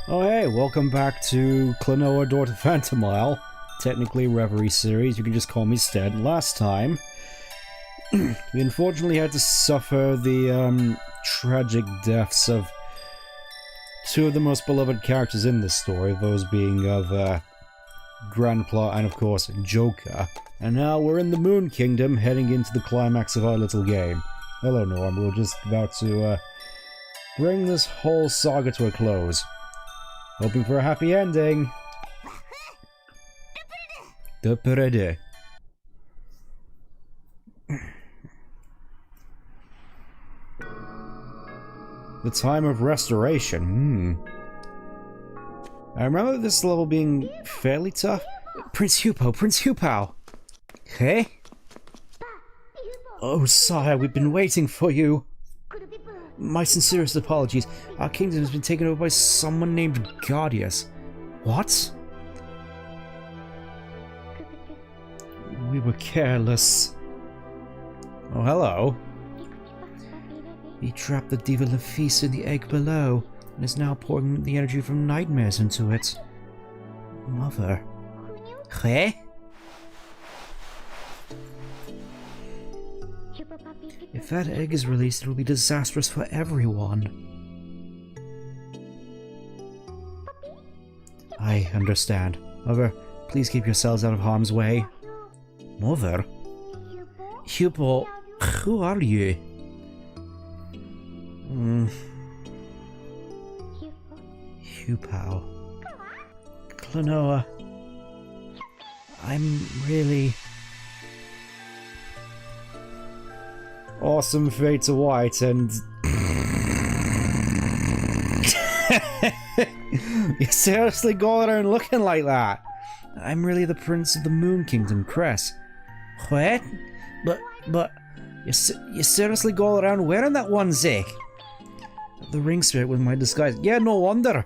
Oh hey, welcome back to Klonoa Door to Phantomile. Technically Reverie series, you can just call me Stead. Last time, we unfortunately had to suffer the tragic deaths of two of the most beloved characters in this story, those being of Grandpa and of course Joker. And now we're in the Moon Kingdom, heading into the climax of our little game. Hello Norm, we're just about to bring this whole saga to a close. Hoping for a happy ending. The time of restoration. I remember this level being fairly tough. Prince Hupo! Hey? Oh, sire, we've been waiting for you. My sincerest apologies. Our kingdom has been taken over by someone named Guardius. What? We were careless. Oh, hello. He trapped the Diva Lafisa in the egg below, and is now pouring the energy from nightmares into it. Mother. Hey? If that egg is released, it will be disastrous for everyone. I understand. Mother, please keep yourselves out of harm's way. Mother? Hupo, who are you? Hupo. Klonoa. I'm really... Awesome fades of white and... You seriously going around looking like that? I'm really the Prince of the Moon Kingdom, Cress. What? But... You seriously go around wearing that onesie? The ring spirit with my disguise. Yeah, no wonder.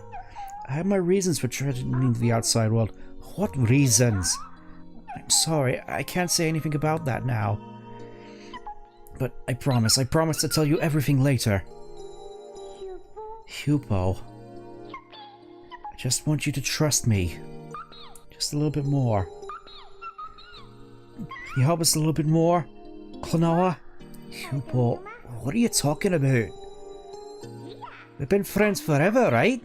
I have my reasons for treading into the outside world. What reasons? I'm sorry, I can't say anything about that now. But I promise to tell you everything later. Hupo. I just want you to trust me. Just a little bit more. Can you help us a little bit more? Klonoa? Hupo, what are you talking about? We've been friends forever, right?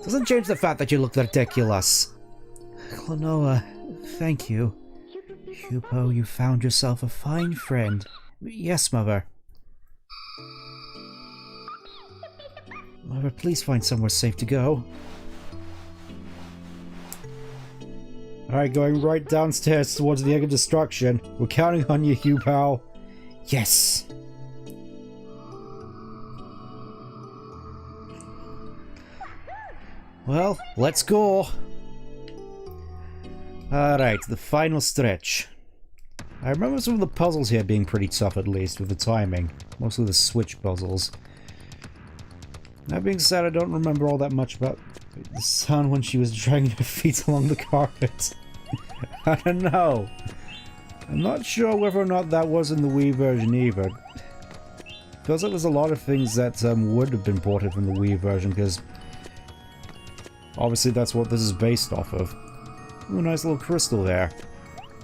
Doesn't change the fact that you look ridiculous. Klonoa, thank you. Hupo, you found yourself a fine friend. Yes, Mother. Mother, please find somewhere safe to go. Alright, going right downstairs towards the Egg of Destruction. We're counting on you, Hupo. Yes! Well, let's go! Alright, the final stretch. I remember some of the puzzles here being pretty tough, at least, with the timing. Mostly the switch puzzles. That being said, I don't remember all that much about the sound when she was dragging her feet along the carpet. I don't know. I'm not sure whether or not that was in the Wii version either. Feels like there's a lot of things that would have been ported from the Wii version, because obviously that's what this is based off of. Ooh, nice little crystal there.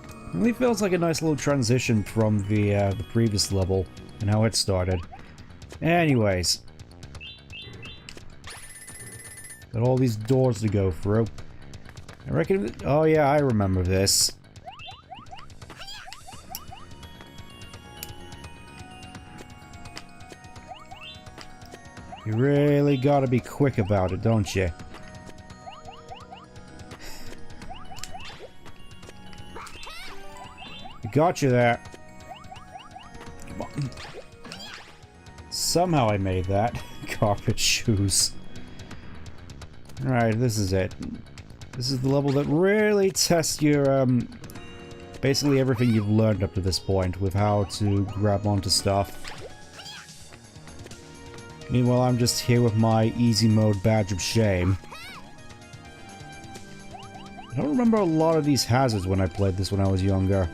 It really feels like a nice little transition from the previous level and how it started. Anyways. Got all these doors to go through. I reckon... Oh yeah, I remember this. You really gotta be quick about it, don't you? Got you there. Come on. Somehow I made that. Carpet shoes. Alright, this is it. This is the level that really tests your, basically everything you've learned up to this point with how to grab onto stuff. Meanwhile, I'm just here with my easy mode badge of shame. I don't remember a lot of these hazards when I played this when I was younger.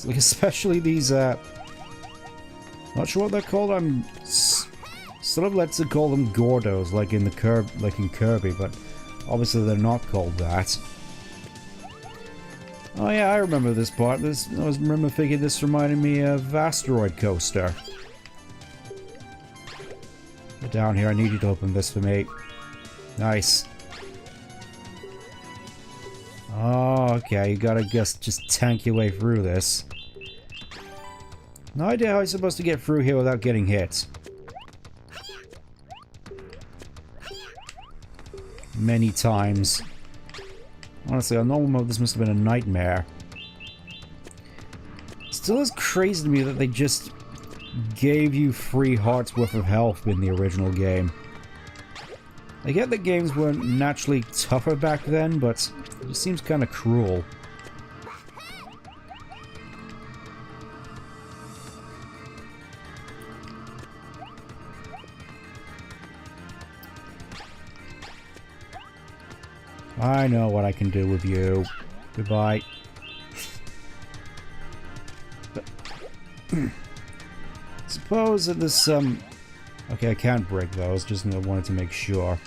Like, especially these, not sure what they're called, I'm sort of led to call them Gordos, like in Kirby, but obviously they're not called that. Oh yeah, I remember this part. I remember thinking this reminded me of Asteroid Coaster. Get down here, I need you to open this for me. Nice. Oh, okay, you gotta just tank your way through this. No idea how you're supposed to get through here without getting hit. Many times. Honestly, on normal mode this must have been a nightmare. Still is crazy to me that they just gave you 3 hearts worth of health in the original game. I get that games weren't naturally tougher back then, but it just seems kind of cruel. I know what I can do with you. Goodbye. Suppose that this, okay, I can't break those, just wanted to make sure.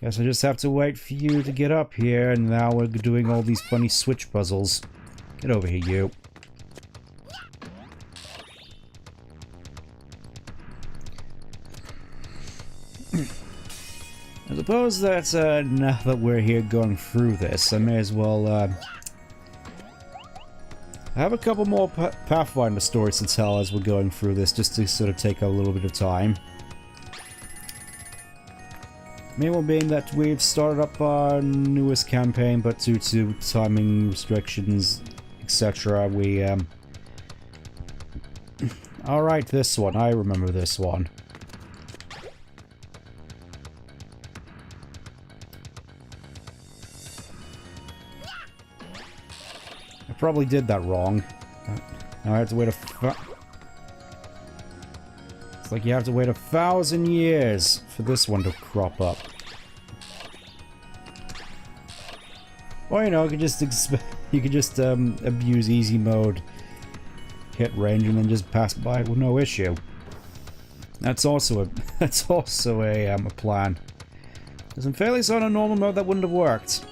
Guess I just have to wait for you to get up here, and now we're doing all these funny switch puzzles. Get over here, you. I suppose that, now that we're here going through this, I may as well, I have a couple more Pathfinder stories to tell as we're going through this, just to sort of take a little bit of time. Main one being that we've started up our newest campaign, but due to timing restrictions, etc., we, Alright, this one. I remember this one. I probably did that wrong. Now I have to wait It's like you have to wait 1,000 years for this one to crop up. Or, you know, you could just abuse easy mode, hit range, and then just pass by with no issue. That's also a plan. Because I'm fairly certain on normal mode that wouldn't have worked.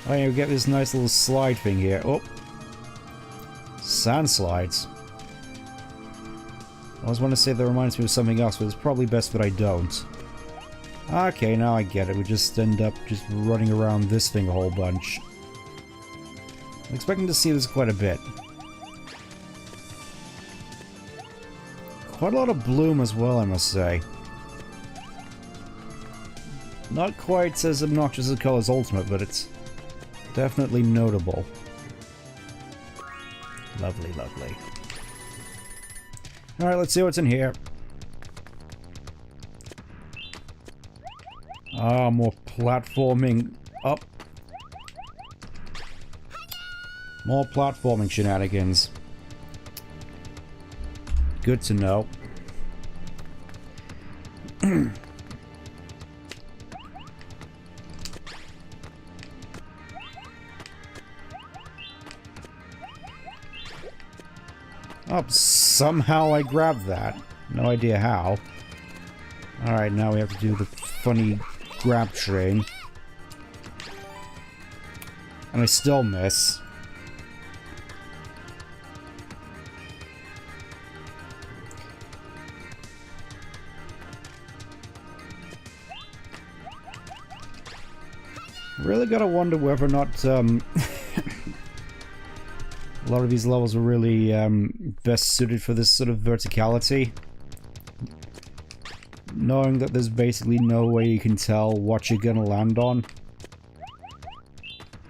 Oh, you get this nice little slide thing here. Oh, sand slides. I always want to say that reminds me of something else, but it's probably best that I don't. Okay, now I get it. We just end up just running around this thing a whole bunch. I'm expecting to see this quite a bit. Quite a lot of bloom as well, I must say. Not quite as obnoxious as Color's Ultimate, but it's definitely notable. Lovely, lovely. Alright, let's see what's in here. Ah, more platforming. Up. More platforming shenanigans. Good to know. Oh, somehow I grabbed that. No idea how. Alright, now we have to do the funny grab train. And I still miss. Really gotta wonder whether or not, a lot of these levels are really best suited for this sort of verticality. Knowing that there's basically no way you can tell what you're gonna land on.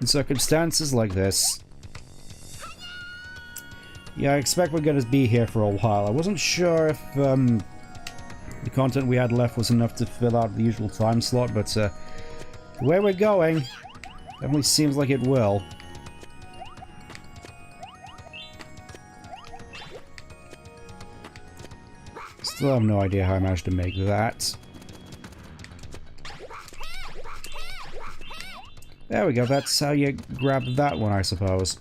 In circumstances like this. Yeah, I expect we're gonna be here for a while. I wasn't sure if the content we had left was enough to fill out the usual time slot, but the way we're going, definitely seems like it will. Still have no idea how I managed to make that. There we go, that's how you grab that one, I suppose.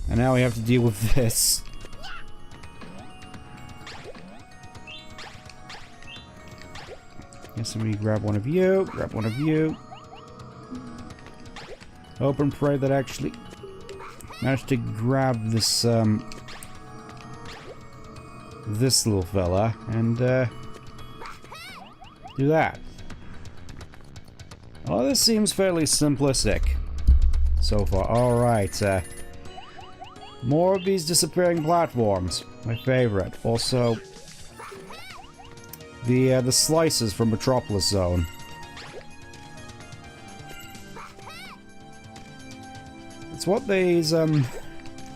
And now we have to deal with this. Guess we grab one of you, grab one of you. Hope and pray that I actually managed to grab this, this little fella, and, do that. Oh, this seems fairly simplistic so far. Alright, more of these disappearing platforms. My favorite. Also, the slices from Metropolis Zone. It's what these, I'm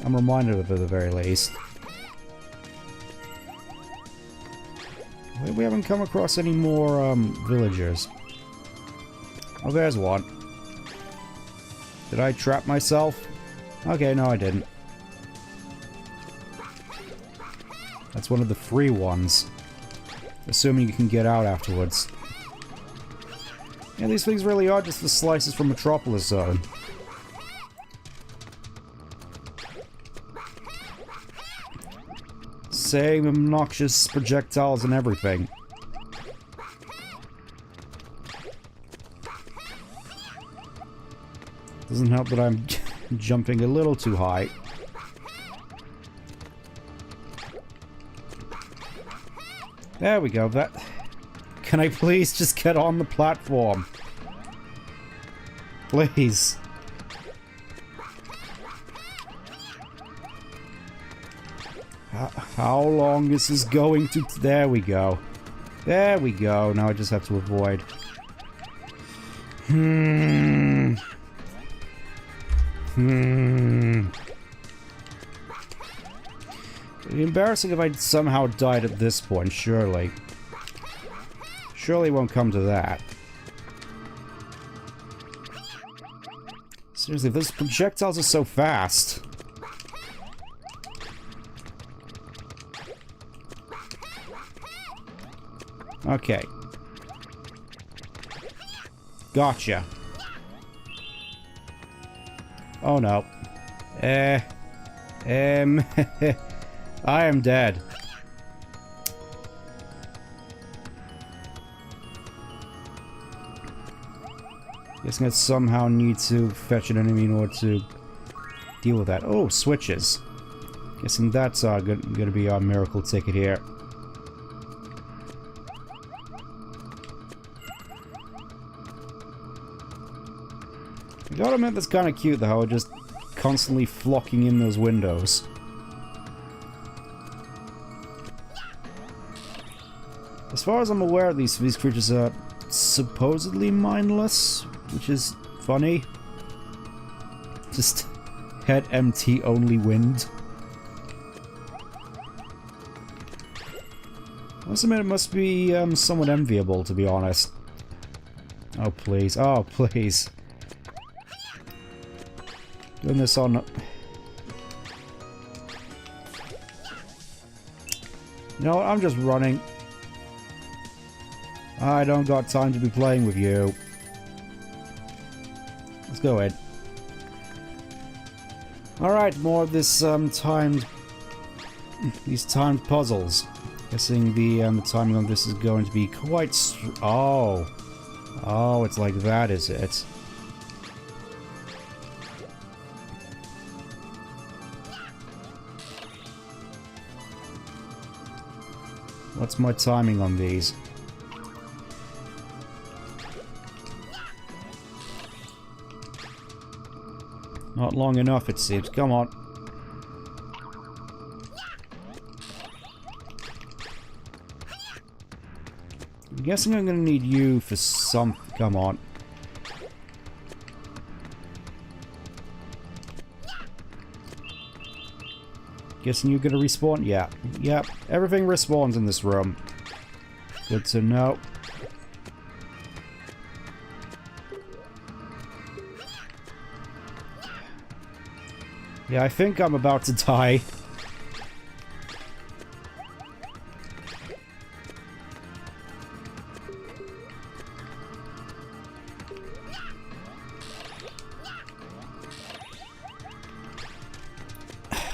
reminded of at the very least. We haven't come across any more, villagers. Oh, there's one. Did I trap myself? Okay, no I didn't. That's one of the free ones. Assuming you can get out afterwards. Yeah, these things really are just the slices from Metropolis Zone. Same obnoxious projectiles and everything. Doesn't help that I'm jumping a little too high. There we go, that... Can I please just get on the platform? Please. How long is this going to... There we go. There we go. Now I just have to avoid. It'd be embarrassing if I somehow died at this point, surely. Surely it won't come to that. Seriously, those projectiles are so fast. Okay. Gotcha. Oh no. I am dead. Guessing I somehow need to fetch an enemy in order to deal with that. Oh, switches. Guessing that's gonna be our miracle ticket here. I gotta admit, that's kind of cute, though, just constantly flocking in those windows. As far as I'm aware, these creatures are supposedly mindless, which is funny. Just head empty, only wind. I must admit, it must be somewhat enviable, to be honest. Oh, please. Oh, please. Doing this on... You know what? I'm just running. I don't got time to be playing with you. Let's go in. Alright, more of this timed... These timed puzzles. Guessing the timing on this is going to be quite... Oh. Oh, it's like that, is it? What's my timing on these? Not long enough, it seems. Come on. I'm guessing I'm gonna need you for some... Come on. Guessing you're gonna respawn? Yeah. Yep. Everything respawns in this room. Good to know. Yeah, I think I'm about to die.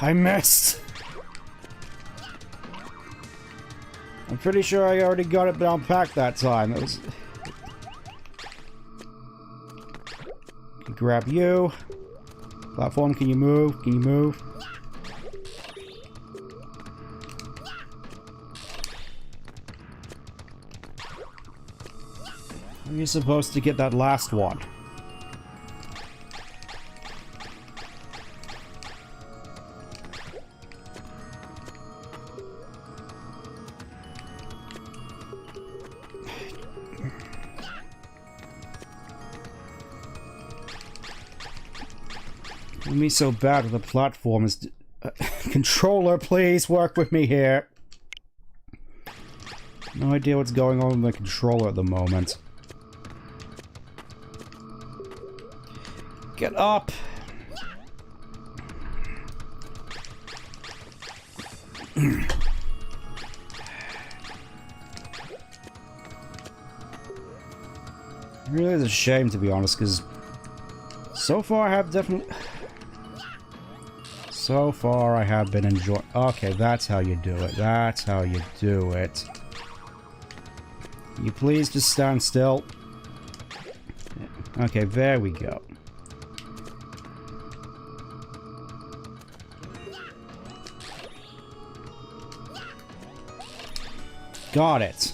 I missed. I'm pretty sure I already got it down packed that time. It was... Grab you. Platform, can you move? Can you move? Are you supposed to get that last one? Me so bad with the platform is... controller, please work with me here. No idea what's going on with my controller at the moment. Get up! It really is a shame, to be honest, because so far I have definitely... So far, I have been enjoying... Okay, that's how you do it. That's how you do it. Can you please just stand still? Okay, there we go. Got it.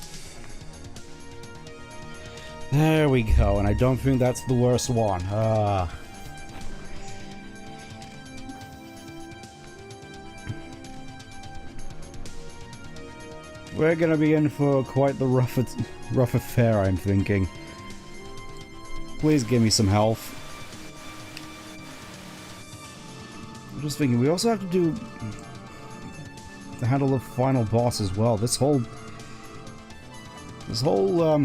There we go, and I don't think that's the worst one. We're gonna be in for quite the rough affair, I'm thinking. Please give me some health. I'm just thinking, we also have to do... to handle the final boss as well. This whole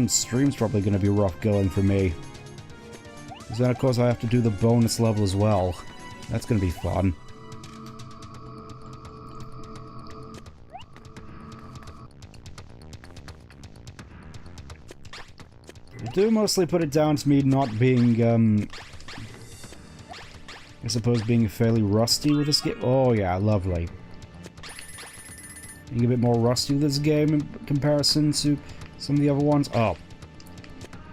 stream's probably gonna be rough going for me. Because then, of course, I have to do the bonus level as well. That's gonna be fun. I do mostly put it down to me not being, I suppose being fairly rusty with this game. Oh yeah, lovely. Being a bit more rusty with this game in comparison to some of the other ones. Oh.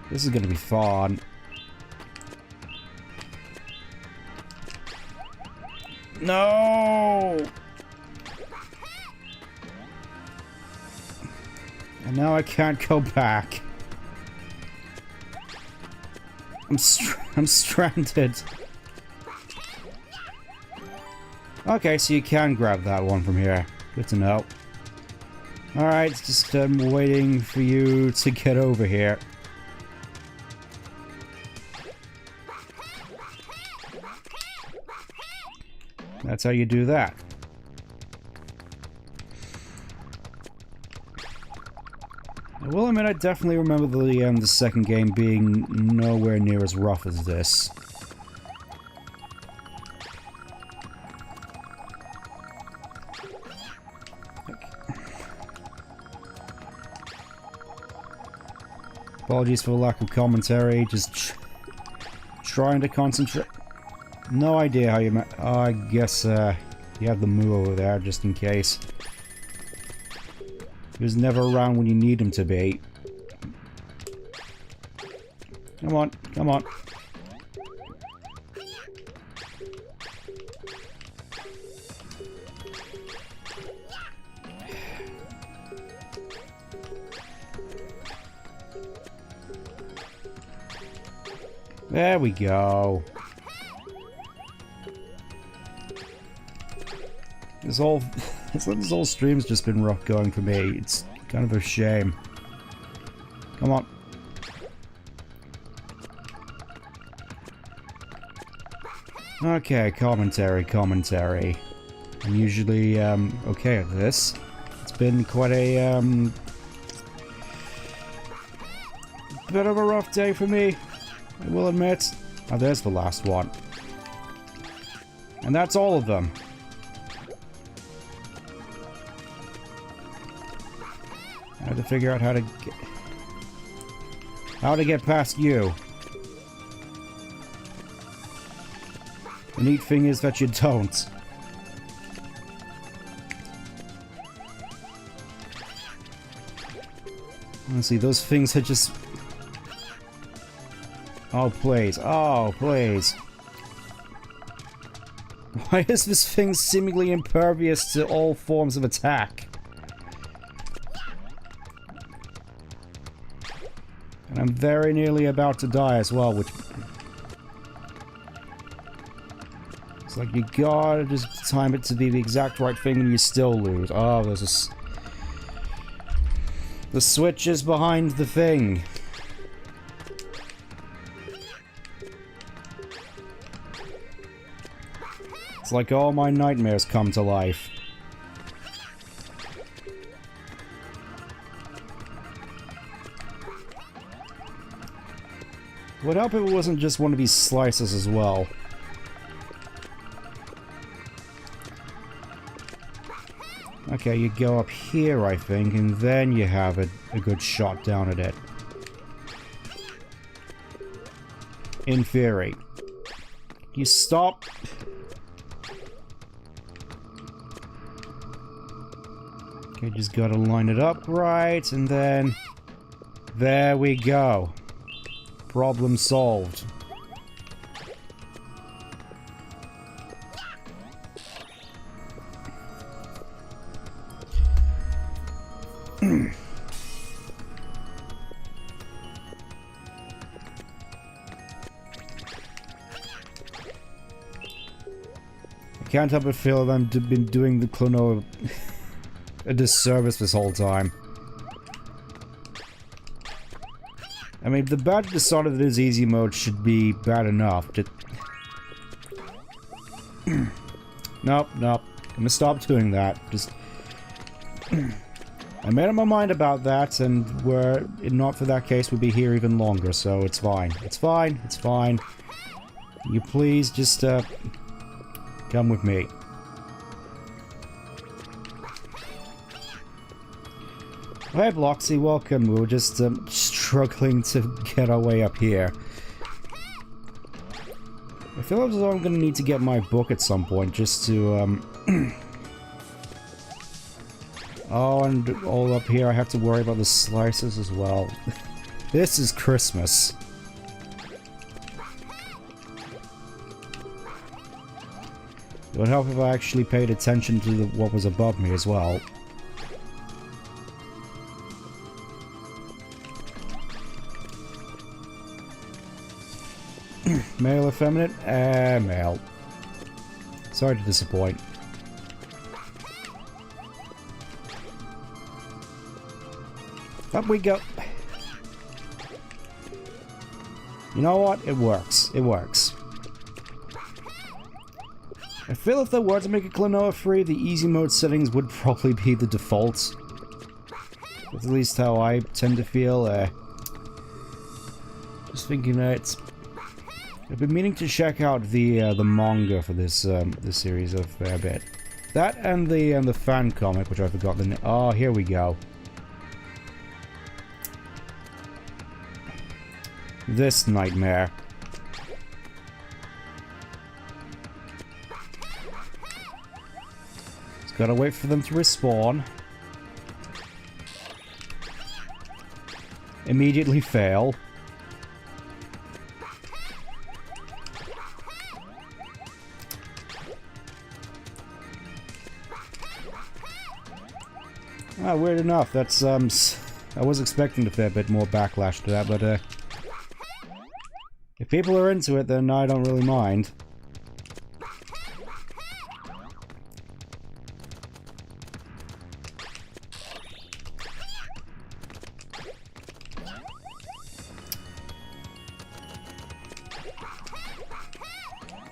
This is gonna be fun. No! And now I can't go back. I'm stranded. Okay, so you can grab that one from here. Good to know. Alright, just waiting for you to get over here. That's how you do that. I will admit, I definitely remember the second game being nowhere near as rough as this. Apologies for the lack of commentary, just trying to concentrate. No idea how you I guess, you have the Moo over there, just in case. He was never around when you need him to be. Come on, come on. There we go. This whole stream's just been rough going for me. It's kind of a shame. Come on. Okay, commentary. I'm usually okay at this. It's been quite a bit of a rough day for me, I will admit. Oh, there's the last one. And that's all of them. I have to figure out how to get past you. The neat thing is that you don't. Let's see, those things are just... Oh, please. Oh, please. Why is this thing seemingly impervious to all forms of attack? And I'm very nearly about to die as well, which... It's like you gotta just time it to be the exact right thing and you still lose. Oh, there's a... The switch is behind the thing. It's like all my nightmares come to life. Would help if it wasn't just one of these slices as well. Okay, you go up here, I think, and then you have a good shot down at it. In theory. You stop... Okay, just gotta line it up right, and then... There we go. Problem solved. I can't help but feel that I've been doing the Klonoa a disservice this whole time. I mean, the bad decided that his easy mode should be bad enough. Nope, nope. I'm gonna stop doing that. Just... I made up my mind about that, and were it not for that case, we'd be here even longer, so it's fine. It's fine, it's fine. You please just, come with me. Hey, Bloxy, welcome. We were just, struggling to get our way up here. I feel as though I'm gonna need to get my book at some point, just to, Oh, and all up here I have to worry about the slices as well. This is Christmas. It would help if I actually paid attention to what was above me as well. Male or feminine? Male. Sorry to disappoint. Up we go. You know what? It works. It works. I feel if there were to make a Klonoa free, the easy mode settings would probably be the default. That's at least how I tend to feel. Just thinking that it's... I've been meaning to check out the manga for this this series a fair bit. That and the fan comic, which I forgot the name. Oh, here we go. This nightmare. Just gotta wait for them to respawn. Immediately fail. Ah, weird enough. That's, I was expecting a fair bit more backlash to that, but, if people are into it, then I don't really mind.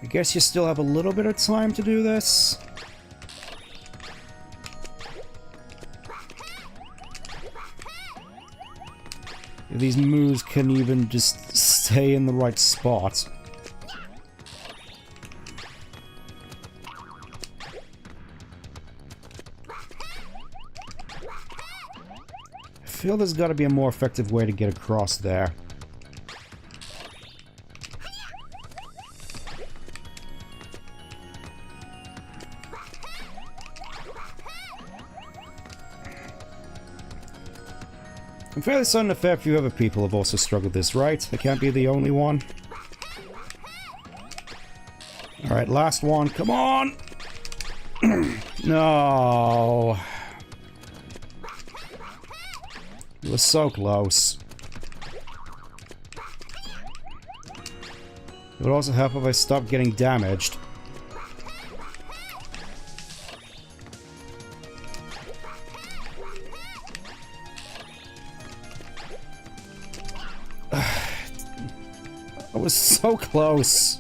I guess you still have a little bit of time to do this. These moves can even just stay in the right spot. I feel there's got to be a more effective way to get across there. I'm fairly certain a fair few other people have also struggled this, right? I can't be the only one. Alright, last one. Come on! No! You were so close. It would also help if I stopped getting damaged. I was so close.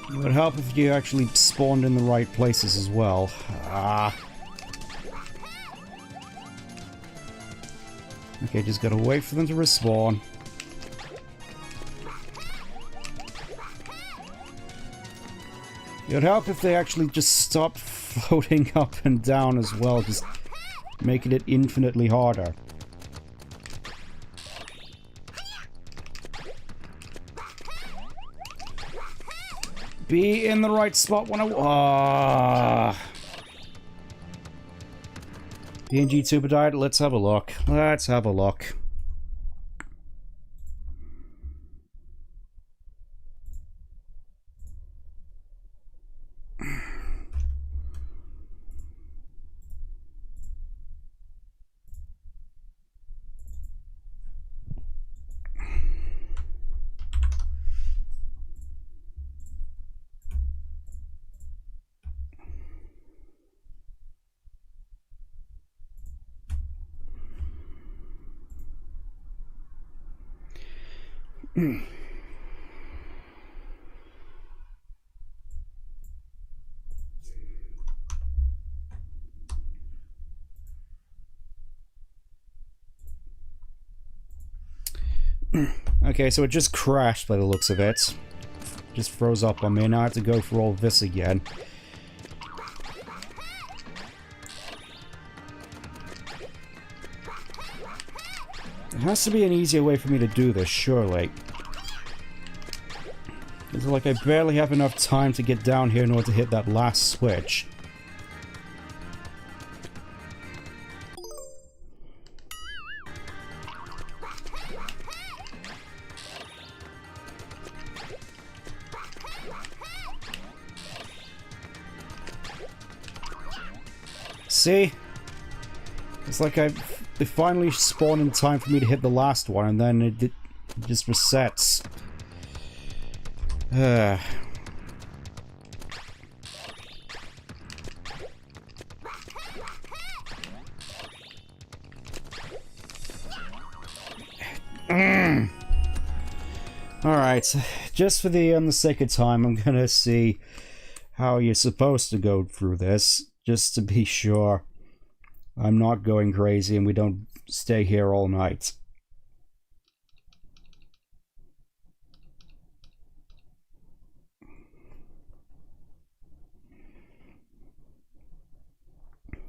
It would help if you actually spawned in the right places as well. Ah. Okay, just gotta wait for them to respawn. It would help if they actually just stopped floating up and down as well, just making it infinitely harder. Be in the right spot when I... PNG Tuber Diet, let's have a look. Let's have a look. Okay, so it just crashed by the looks of it. Just froze up on me, and I have to go through all this again. There has to be an easier way for me to do this, surely. It's like I barely have enough time to get down here in order to hit that last switch. See? It's like they finally spawned in time for me to hit the last one, and then it just resets. Alright, just for the sake of time, I'm gonna see how you're supposed to go through this, just to be sure I'm not going crazy and we don't stay here all night.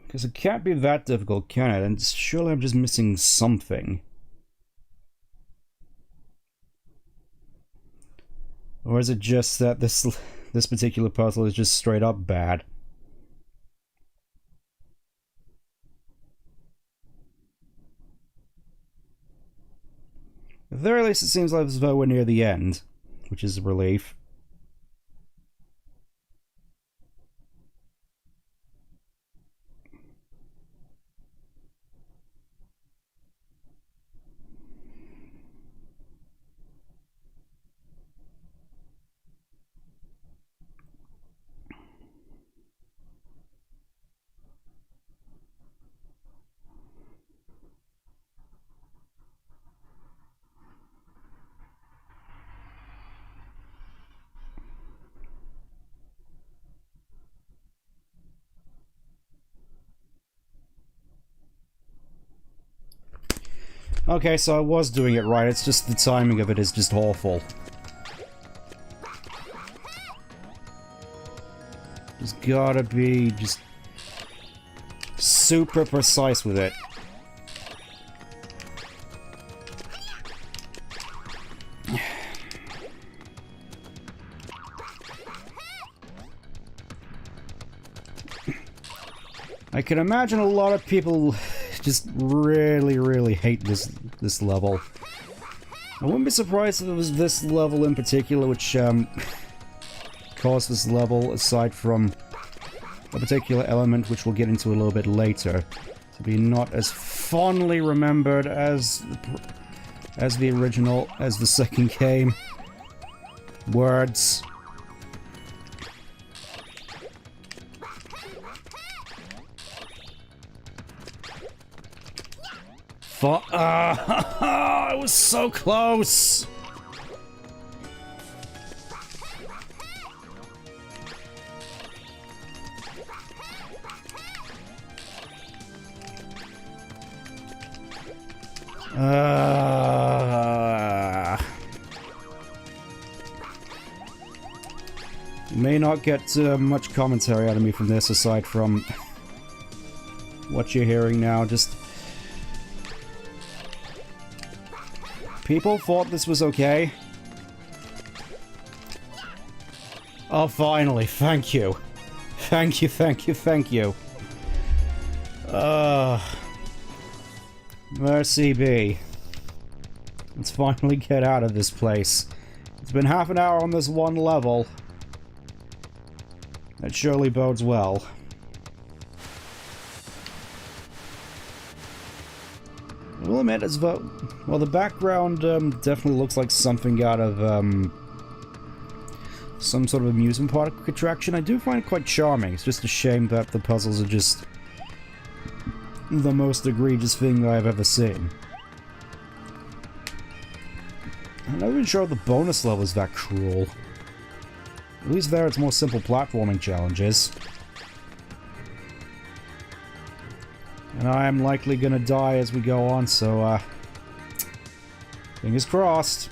Because it can't be that difficult, can it? And surely I'm just missing something. Or is it just that this particular puzzle is just straight up bad? At the very least, it seems like as though we're near the end, which is a relief. Okay, so I was doing it right, it's just the timing of it is just awful. Just gotta be just super precise with it. I can imagine a lot of people just really hate this level. I wouldn't be surprised if it was this level in particular which caused this level, aside from a particular element which we'll get into a little bit later, to be not as fondly remembered as the original, as the second game. Words. I was so close! You may not get much commentary out of me from this, aside from what you're hearing now. Just people thought this was okay. Oh, finally, thank you. Thank you. Mercy be. Let's finally get out of this place. It's been half an hour on this one level. That surely bodes well. I will admit, as well, the background definitely looks like something out of some sort of amusement park attraction. I do find it quite charming. It's just a shame that the puzzles are just the most egregious thing I've ever seen. I'm not even sure the bonus level is that cruel. At least there it's more simple platforming challenges. And I am likely gonna die as we go on, so fingers crossed.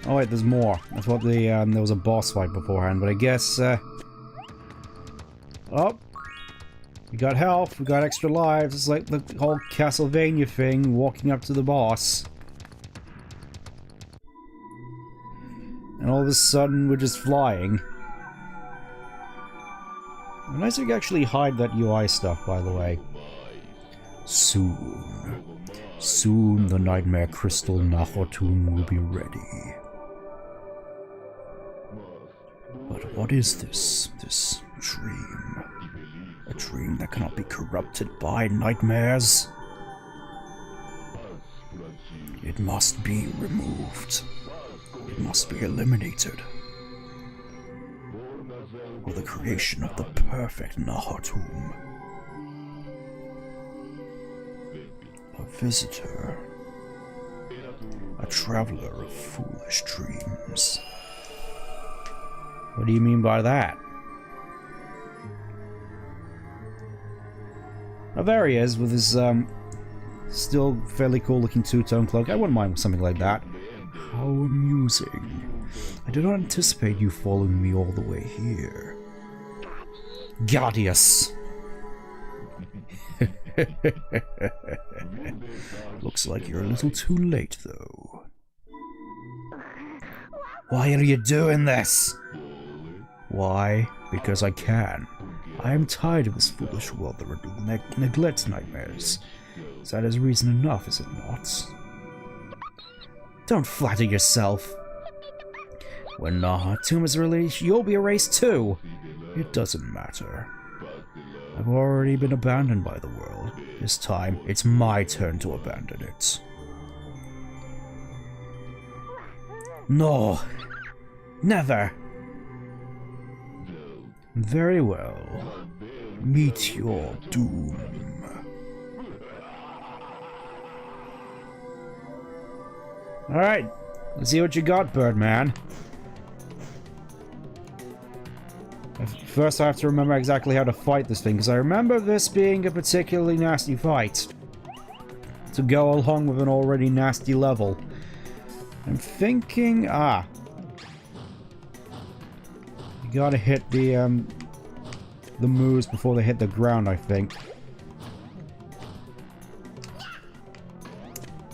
Oh wait, there's more. I thought there was a boss fight beforehand, but I guess oh, we got health, we got extra lives. It's like the whole Castlevania thing, walking up to the boss. And all of a sudden, we're just flying. Nice we can actually hide that UI stuff, by the way. Soon the Nightmare Crystal Nahotum will be ready. But what is this dream? A dream that cannot be corrupted by nightmares? It must be removed. It must be eliminated. For the creation of the perfect Nahotum. A visitor. A traveler of foolish dreams. What do you mean by that? Oh, there he is with his still fairly cool looking two-tone cloak. I wouldn't mind something like that. How amusing. I did not anticipate you following me all the way here. Gaudius. Looks like you're a little too late, though. Why are you doing this? Why? Because I can. I am tired of this foolish world that neglects nightmares. That is reason enough, is it not? Don't flatter yourself. When Nahotum is released, you'll be erased too. It doesn't matter. I've already been abandoned by the world. This time, it's my turn to abandon it. No. Never. Very well. Meet your doom. Alright, let's see what you got, Birdman. First I have to remember exactly how to fight this thing, because I remember this being a particularly nasty fight. To go along with an already nasty level. I'm thinking... you gotta hit the moves before they hit the ground, I think.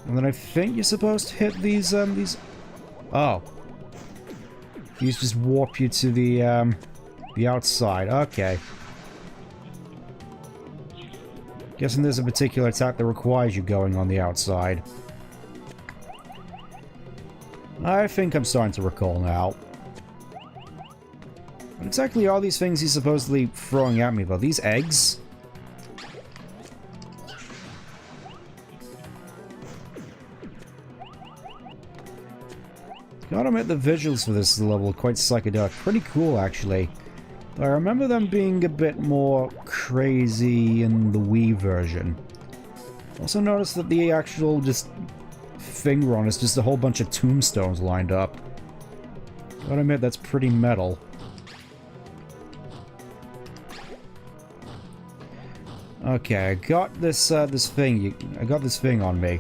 And then I think you're supposed to hit these... Oh. These just warp you to the outside. Okay. Guessing there's a particular attack that requires you going on the outside. I think I'm starting to recall now. What exactly are these things he's supposedly throwing at me, though? These eggs? Gotta admit, the visuals for this level are quite psychedelic. Pretty cool, actually. I remember them being a bit more crazy in the Wii version. Also noticed that the actual just thing we're on is just a whole bunch of tombstones lined up. Gotta admit, that's pretty metal. Okay, I got this this thing. I got this thing on me.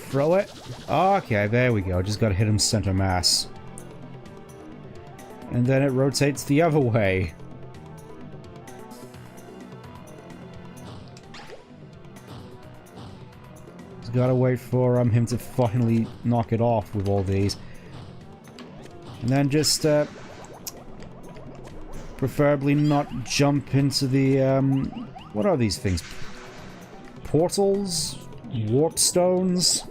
Throw it. Okay, there we go. Just gotta hit him center mass. And then it rotates the other way. Just gotta wait for him to finally knock it off with all these. And then just preferably not jump into the what are these things? Portals? Warp stones?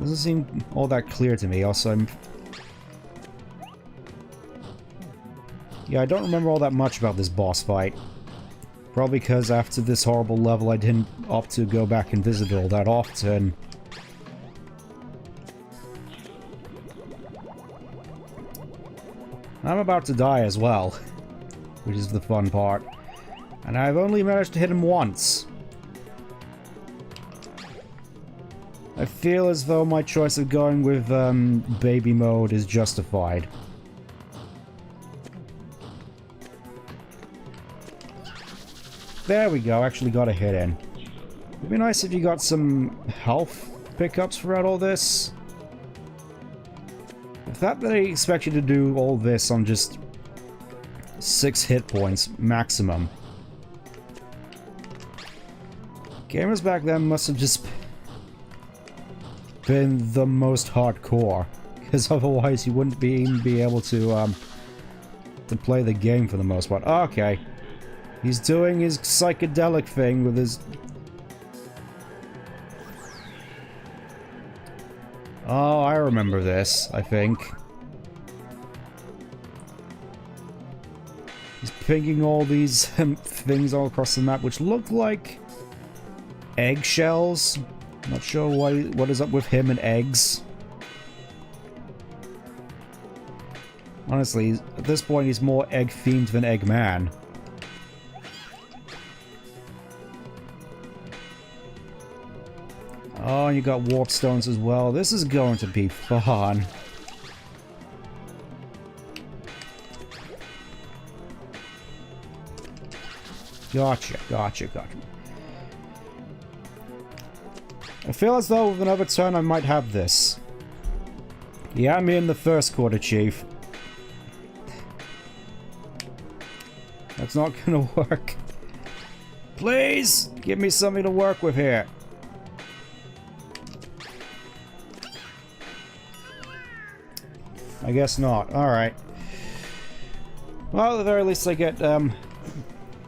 Doesn't seem all that clear to me. Also, yeah, I don't remember all that much about this boss fight. Probably because after this horrible level I didn't opt to go back and visit it all that often. I'm about to die as well, which is the fun part. And I've only managed to hit him once. I feel as though my choice of going with baby mode is justified. There we go, actually got a hit in. It'd be nice if you got some health pickups throughout all this. The fact that they expect you to do all this on just 6 hit points maximum. Gamers back then must have just been the most hardcore, because otherwise you wouldn't be able to play the game for the most part. Okay. He's doing his psychedelic thing with his... Oh, I remember this, I think. He's pinging all these things all across the map, which look like eggshells. Not sure what is up with him and eggs. Honestly, at this point he's more egg-themed than Eggman. Oh, and you got warp stones as well. This is going to be fun. Gotcha, gotcha, gotcha. I feel as though with another turn I might have this. Yeah, I'm in the first quarter, Chief. That's not gonna work. Please, give me something to work with here. I guess not. Alright. Well, at the very least I get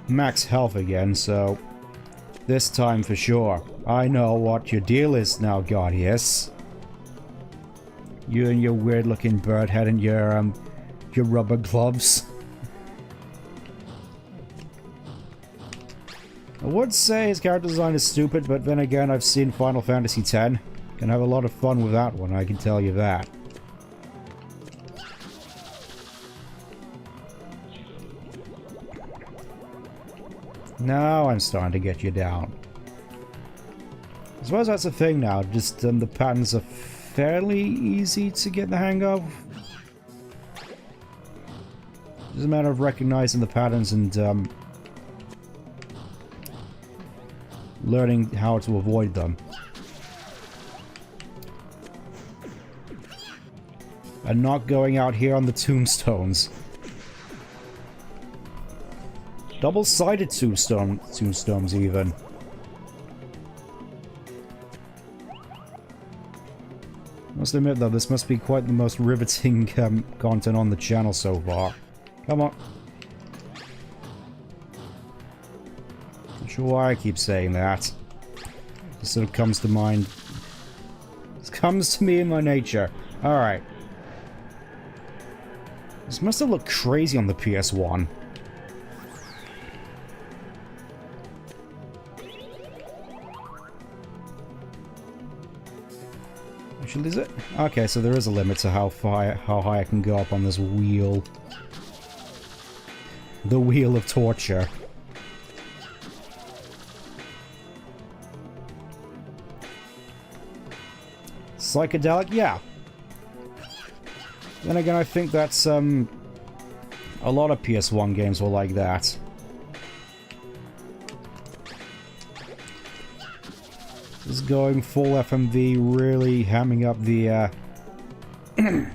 max health again, so this time for sure. I know what your deal is now, Guardius. You and your weird-looking bird head and your rubber gloves. I would say his character design is stupid, but then again, I've seen Final Fantasy X. Can have a lot of fun with that one, I can tell you that. Now I'm starting to get you down. I suppose that's the thing now, just the patterns are fairly easy to get the hang of. It's a matter of recognizing the patterns and learning how to avoid them. And not going out here on the tombstones. Double-sided tombstones even. Must admit though, this must be quite the most riveting content on the channel so far. Come on. Not sure why I keep saying that. It sort of comes to mind. It comes to me in my nature. Alright. This must have looked crazy on the PS1. Actually, is it? Okay, so there is a limit to how high I can go up on this wheel. The wheel of torture. Psychedelic? Yeah. Then again, I think that's, a lot of PS1 games were like that. Just going full FMV, really hamming up the, the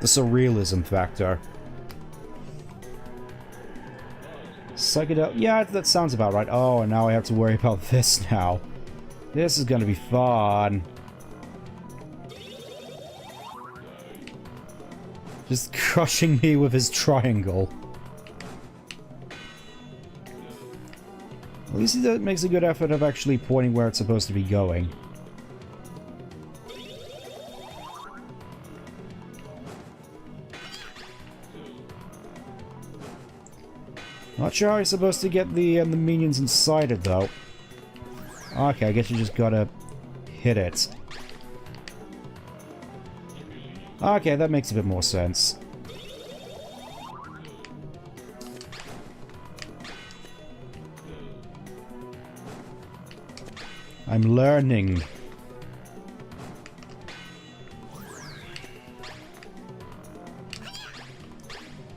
surrealism factor. Psychedelic? Yeah, that sounds about right. Oh, and now I have to worry about this now. This is gonna be fun. Just crushing me with his triangle. At least he makes a good effort of actually pointing where it's supposed to be going. Not sure how you're supposed to get the minions inside it, though. Okay, I guess you just gotta hit it. Okay, that makes a bit more sense. I'm learning.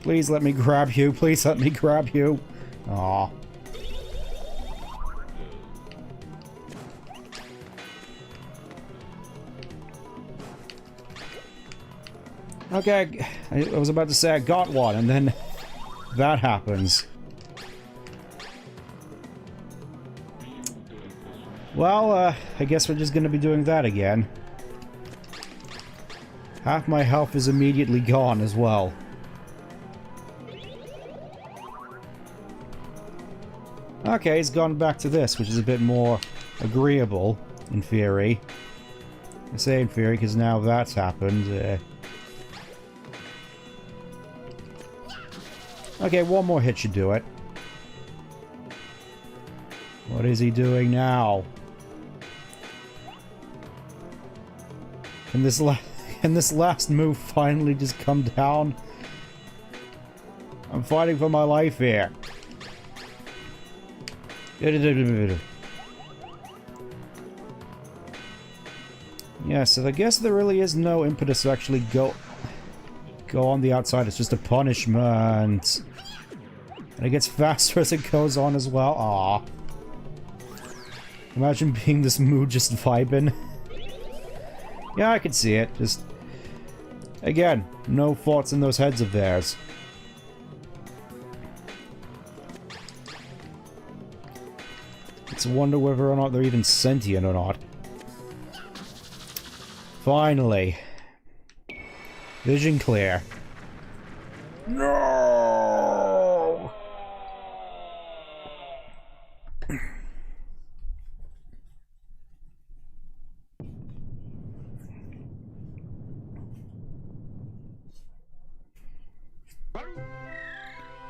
Please let me grab you. Please let me grab you. Aww. Okay, I was about to say I got one, and then that happens. Well, I guess we're just gonna be doing that again. Half my health is immediately gone as well. Okay, he's gone back to this, which is a bit more agreeable, in theory. I say in theory, because now that's happened. Okay, one more hit should do it. What is he doing now? Can this last move finally just come down? I'm fighting for my life here. Yeah, so I guess there really is no impetus to actually go on the outside. It's just a punishment. And it gets faster as it goes on as well. Aww. Imagine being this mood just vibing. Yeah, I can see it. Just... Again, no thoughts in those heads of theirs. It's a wonder whether or not they're even sentient or not. Finally. Vision clear. No!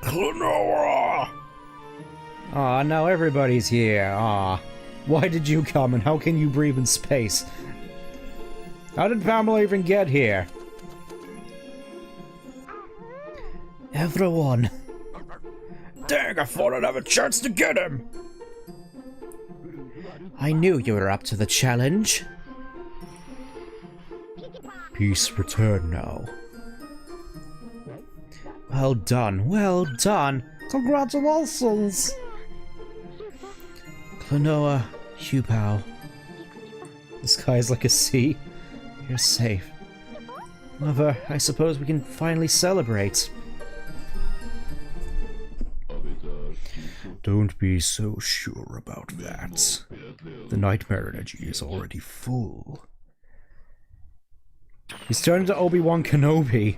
Klonoa! Ah, now everybody's here. Ah. Why did you come and how can you breathe in space? How did Pamela even get here? Everyone. Dang, I thought I'd have a chance to get him. I knew you were up to the challenge. Peace return now. Well done, well done. Congratulations. Klonoa, Hupao. The sky's like a sea. You're safe. Mother, I suppose we can finally celebrate. Don't be so sure about that. The nightmare energy is already full. He's turned into Obi-Wan Kenobi.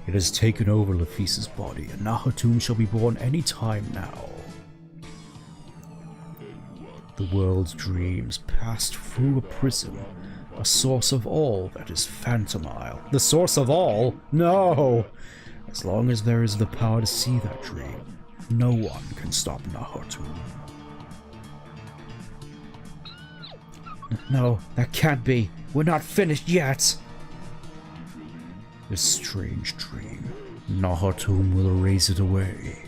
It has taken over Laphis's body, and Nahatum shall be born any time now. The world's dreams passed through a prism, a source of all that is Phantomile. The source of all? No! As long as there is the power to see that dream, no one can stop Nahatum. No, that can't be. We're not finished yet! This strange dream, Nahatum will erase it away.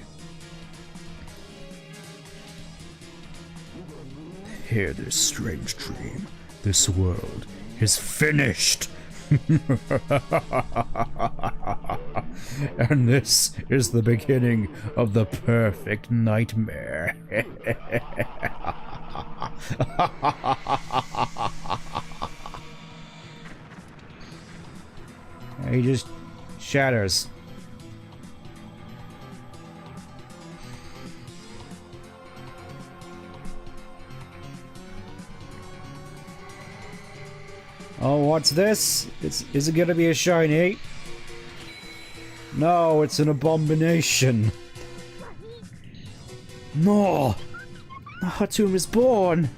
Hear this strange dream. This world is finished! And this is the beginning of the perfect nightmare. He just shatters. Oh, what's this? Is it gonna be a shiny? No, it's an abomination. No! Nahatum is born!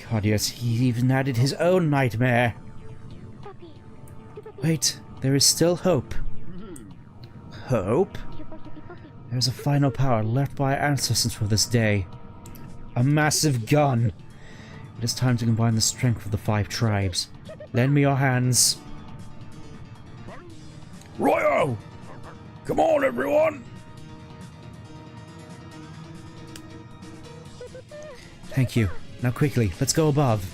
God, yes, he even added his own nightmare. Wait, there is still hope. Hope? There's a final power left by our ancestors for this day. A massive gun. It is time to combine the strength of the 5 tribes. Lend me your hands. Royo! Come on, everyone! Thank you. Now quickly, let's go above.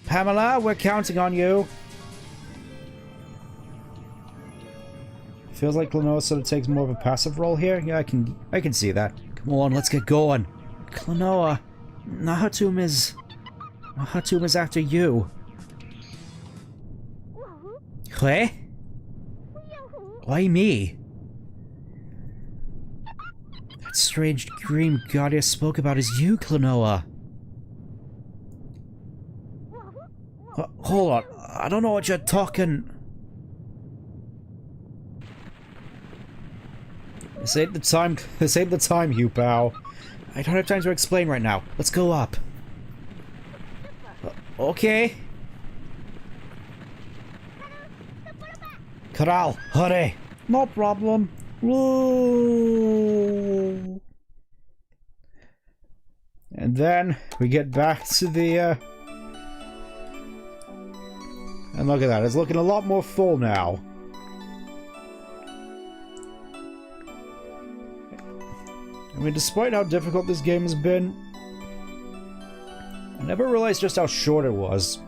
Pamela, we're counting on you. Feels like Klonoa sort of takes more of a passive role here. Yeah, I can see that. Come on, let's get going. Klonoa, Nahatum is after you. What? Why me? That strange dream Guardia spoke about is you, Klonoa. Hold on, I don't know what you're talking. This ain't the time, Hugh Pao. I don't have time to explain right now. Let's go up. Okay. Karal, hurry. No problem. Whoa. And then we get back to the, and look at that, it's looking a lot more full now. I mean, despite how difficult this game has been, I never realized just how short it was.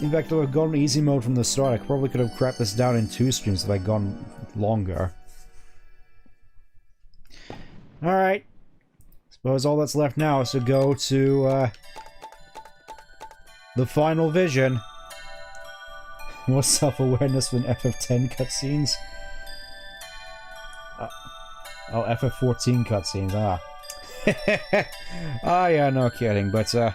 In fact, if I'd gone easy mode from the start, I probably could have cracked this down in 2 streams if I'd gone longer. Alright. Suppose all that's left now is to go to, the final vision. More self-awareness than FF10 cutscenes. Oh, FF14 cutscenes, ah. Ah, yeah, no kidding, but, at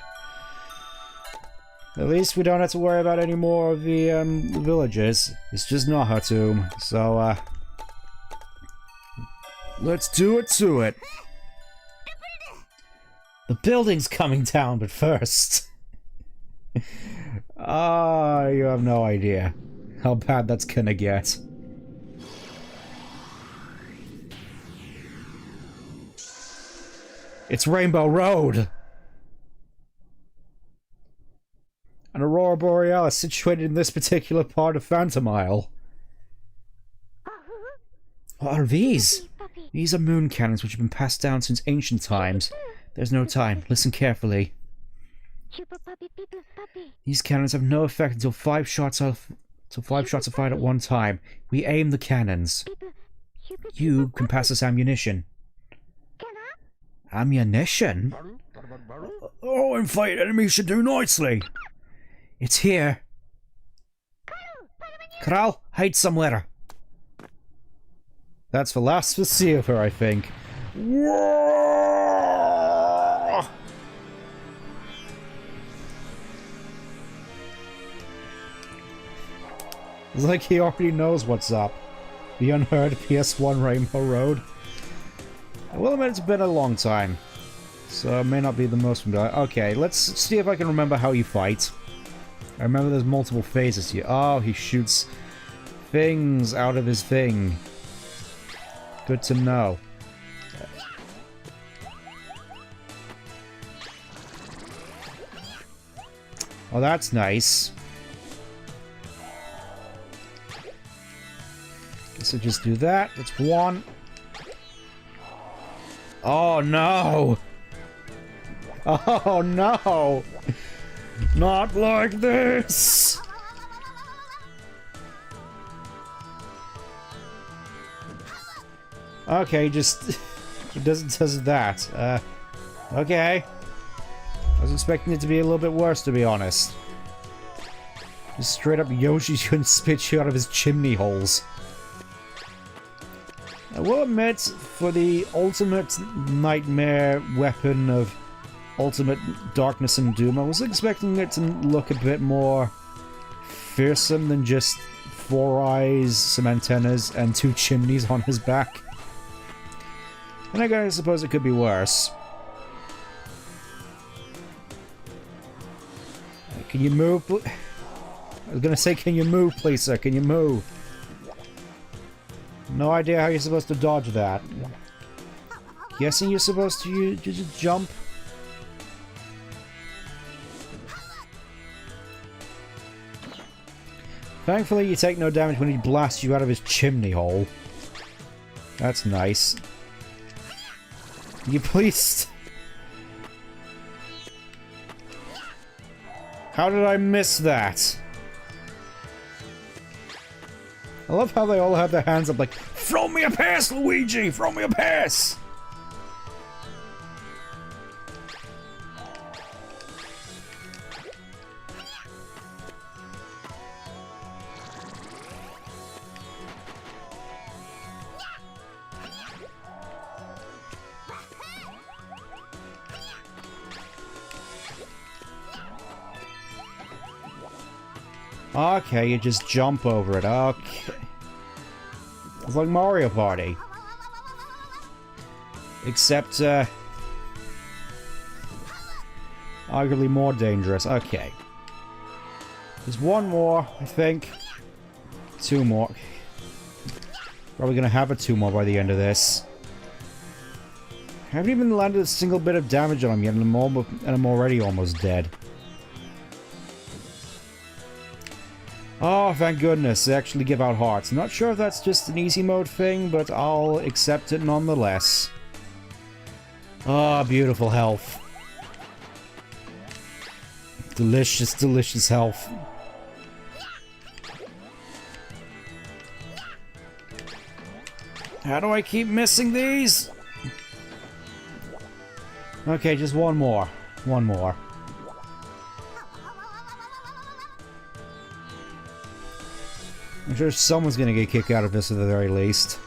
least we don't have to worry about any more of the villages. It's just Nahatum, so, let's do it to it! The building's coming down, but first... Ah, you have no idea how bad that's gonna get. It's Rainbow Road! An Aurora Borealis situated in this particular part of Phantomile. What are these? These are moon cannons which have been passed down since ancient times. There's no time. Listen carefully. These cannons have no effect until 5 shots are fired at one time. We aim the cannons. You can pass us ammunition. Ammunition? Oh, and fight enemies should do nicely. It's here. Kral, hide somewhere. That's the last we'll see of her, I think. Whoa! It's like he already knows what's up. The unheard PS1 Rainbow Road. I will admit it's been a long time, so it may not be the most familiar. Okay, let's see if I can remember how you fight. I remember there's multiple phases here. Oh, he shoots things out of his thing. Good to know. Oh, that's nice. Guess I'll just do that. That's one. Oh, no! Oh, no! Not like this! Okay, just... it does that. Okay. I was expecting it to be a little bit worse, to be honest. Just straight up Yoshi's gonna spit you out of his chimney holes. I will admit, for the ultimate nightmare weapon of ultimate darkness and doom, I was expecting it to look a bit more fearsome than just 4 eyes, some antennas, and 2 chimneys on his back. And I suppose it could be worse. Can you move? I was gonna say, can you move, please, sir? Can you move? No idea how you're supposed to dodge that. Guessing you're supposed to just jump? Thankfully, you take no damage when he blasts you out of his chimney hole. That's nice. Can you please... How did I miss that? I love how they all have their hands up like, throw me a pass, Luigi! Throw me a pass! Okay, you just jump over it. Okay. It's like Mario Party. Except, arguably more dangerous. Okay. There's one more, I think. 2 more. Probably gonna have 2 more by the end of this. I haven't even landed a single bit of damage on him yet, and I'm already almost dead. Oh, thank goodness, they actually give out hearts. I'm not sure if that's just an easy mode thing, but I'll accept it nonetheless. Ah, beautiful health. Delicious, delicious health. How do I keep missing these? Okay, just one more. One more. I'm sure someone's gonna get kicked out of this at the very least.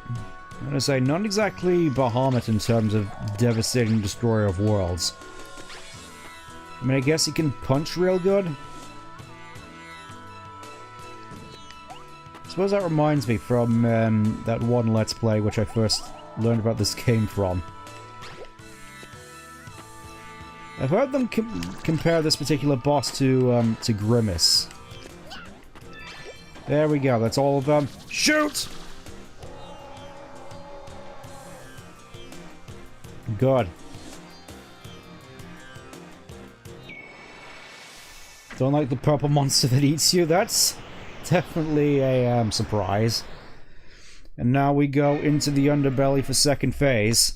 I'm gonna say, not exactly Bahamut in terms of devastating destroyer of worlds. I mean, I guess he can punch real good. I suppose that reminds me from that one Let's Play which I first learned about this game from. I've heard them compare this particular boss to Grimace. There we go, that's all of them. Shoot! Good. Don't like the purple monster that eats you, that's definitely a surprise. And now we go into the underbelly for second phase.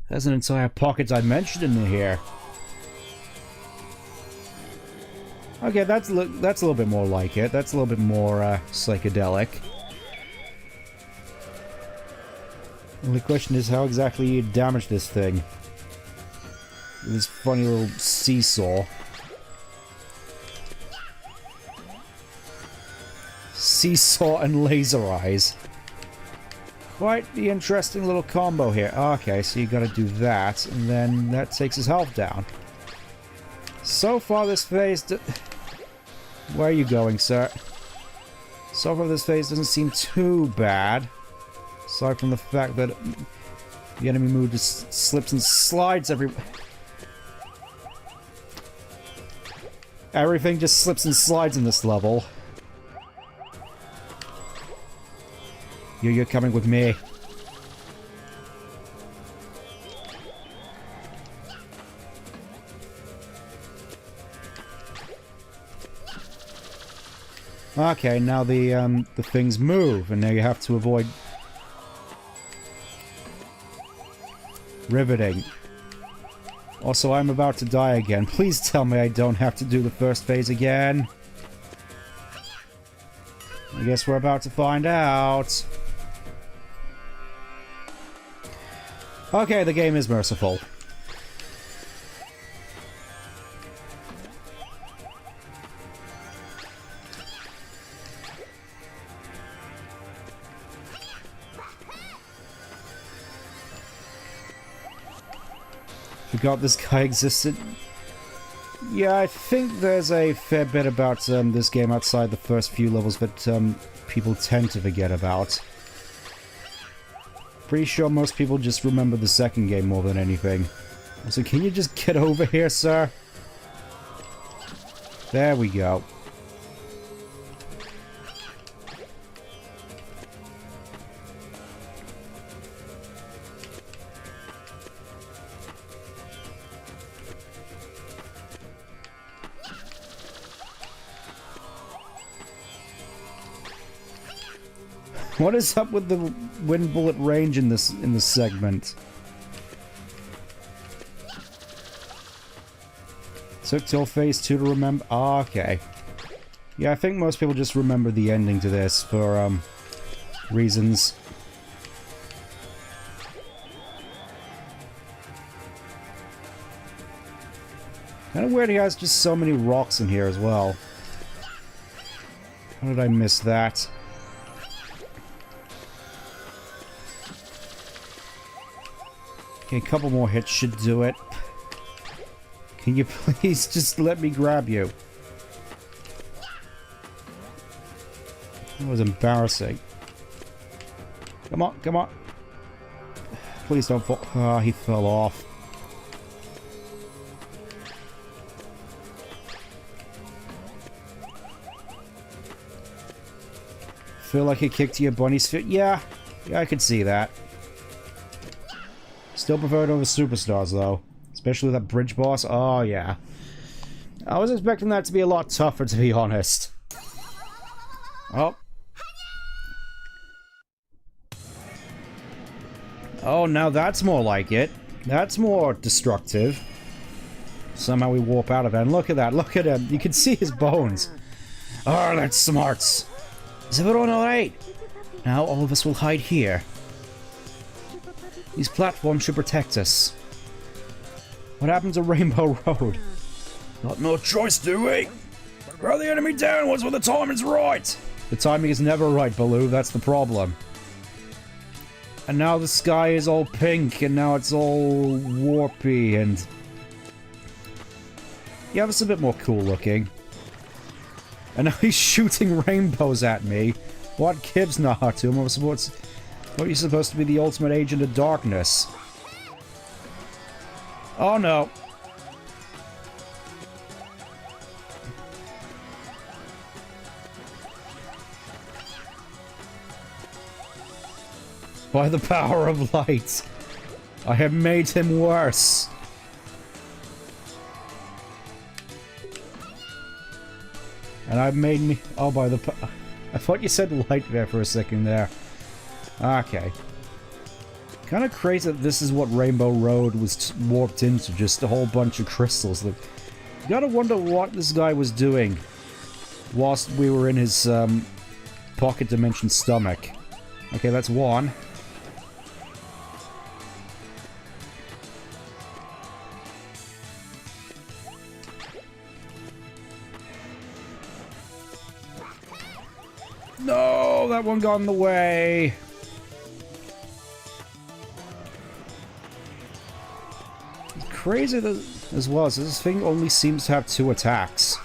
There's an entire pocket dimension in here. Okay, that's a little bit more like it. That's a little bit more psychedelic. And the question is how exactly you damage this thing. With this funny little seesaw. seesaw and laser eyes. Quite the interesting little combo here. Okay, so you gotta do that, and then that takes his health down. So far this phase... Where are you going, sir? So far this phase doesn't seem too bad. Aside from the fact that the enemy move just slips and slides everywhere. Everything just slips and slides in this level. You're coming with me. Okay, now the things move, and now you have to avoid riveting. Also, I'm about to die again. Please tell me I don't have to do the first phase again. I guess we're about to find out. Okay, the game is merciful. Forgot this guy existed. Yeah, I think there's a fair bit about this game outside the first few levels that people tend to forget about. Pretty sure most people just remember the second game more than anything. So can you just get over here, sir? There we go. What is up with the wind bullet range in this segment? Took till phase 2 to remember. Oh, okay. Yeah, I think most people just remember the ending to this for reasons. Kind of weird he has just so many rocks in here as well. How did I miss that? Okay, a couple more hits should do it. Can you please just let me grab you? That was embarrassing. Come on, come on. Please don't fall. Ah, he fell off. Feel like he kicked your bunny's foot? Yeah, I could see that. Still prefer it over Superstars, though. Especially that bridge boss. Oh, yeah. I was expecting that to be a lot tougher, to be honest. Oh. Oh, now that's more like it. That's more destructive. Somehow we warp out of it. And look at that. Look at him. You can see his bones. Oh, that's smarts. Is everyone alright? Now all of us will hide here. These platforms should protect us. What happened to Rainbow Road? Not no choice, do we? Throw the enemy downwards when the timing's right! The timing is never right, Baloo, that's the problem. And now the sky is all pink, and now it's all warpy, and... yeah, that's a bit more cool looking. And now he's shooting rainbows at me. What gives Naruto? What are you supposed to be, the ultimate agent of darkness? Oh no. By the power of light, I have made him worse. And I've made me... oh, by the... I thought you said light there for a second there. Okay. Kind of crazy that this is what Rainbow Road was warped into, just a whole bunch of crystals. You gotta wonder what this guy was doing whilst we were in his pocket dimension stomach. Okay, that's one. No, that one got in the way. It's crazy that, as well as this thing only seems to have 2 attacks.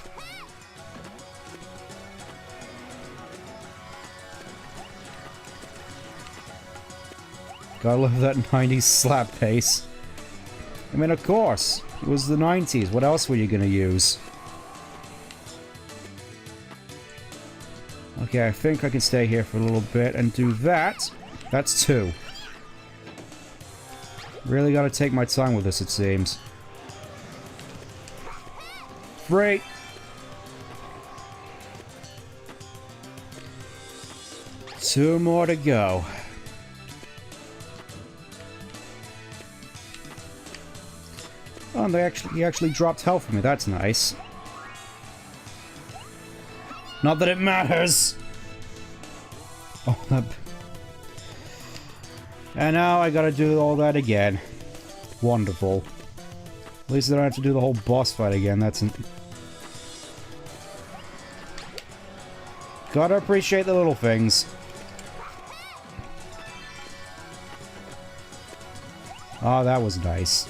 Gotta love that 90s slap pace. I mean, of course, it was the 90s. What else were you gonna use? Okay, I think I can stay here for a little bit and do that. That's 2. Really gotta take my time with this, it seems. 3. Two more to go. Oh, and he actually dropped health for me. That's nice. Not that it matters. Oh, that... And now I gotta do all that again. Wonderful. At least I don't have to do the whole boss fight again. That's... Gotta appreciate the little things. Oh, that was nice.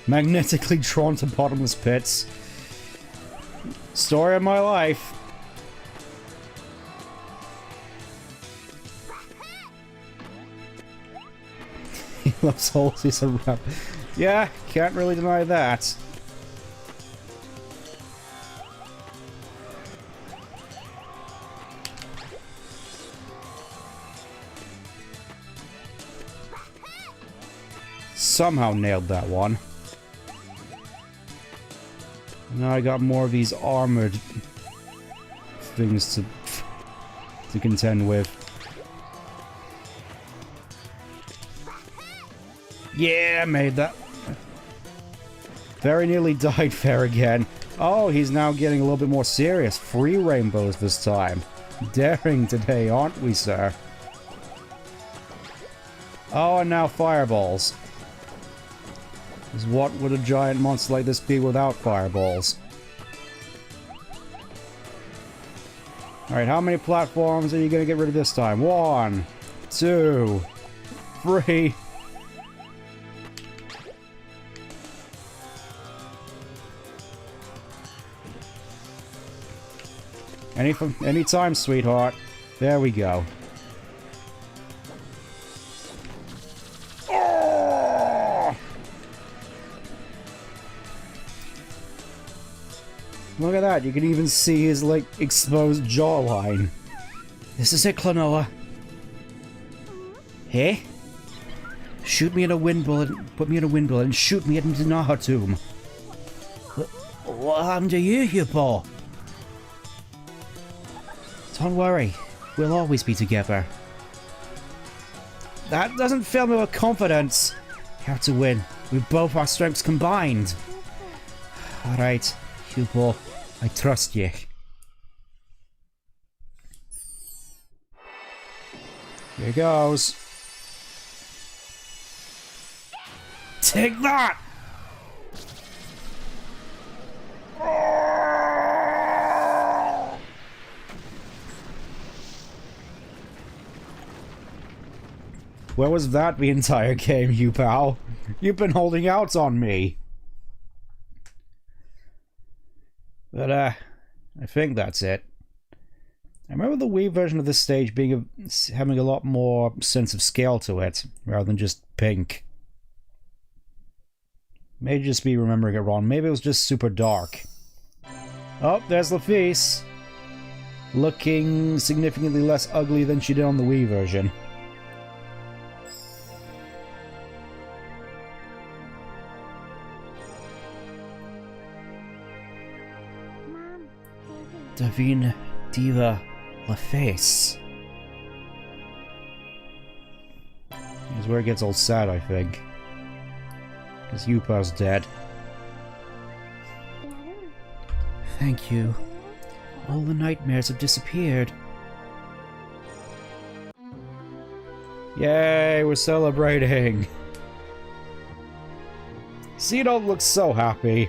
Magnetically drawn to bottomless pits. Story of my life. He loves holes, he's a rap. Yeah, can't really deny that. Somehow nailed that one. Now I got more of these armored things to contend with. Yeah, made that. Very nearly died there again. Oh, he's now getting a little bit more serious. 3 rainbows this time. Daring today, aren't we, sir? Oh, and now fireballs. What would a giant monster like this be without fireballs? Alright, how many platforms are you gonna get rid of this time? 1, 2, 3. Anytime, sweetheart. There we go. Look at that, you can even see his, like, exposed jawline. This is it, Klonoa. Hey? Shoot me in a wind bullet, put me in a wind bullet, and shoot me into Nahatum. What happened to you, Hupo? Don't worry, we'll always be together. That doesn't fill me with confidence. You have to win, with both our strengths combined. Alright, Hupo. I trust you. Here goes. Take that! Where was that the entire game, you pal? You've been holding out on me. But, I think that's it. I remember the Wii version of this stage having a lot more sense of scale to it, rather than just pink. May just be remembering it wrong. Maybe it was just super dark. Oh, there's Laphise. Looking significantly less ugly than she did on the Wii version. Davine Diva Laphise. Here's where it gets all sad, I think. Because Yupa's dead. Thank you. All the nightmares have disappeared. Yay, we're celebrating! Xeno looks so happy.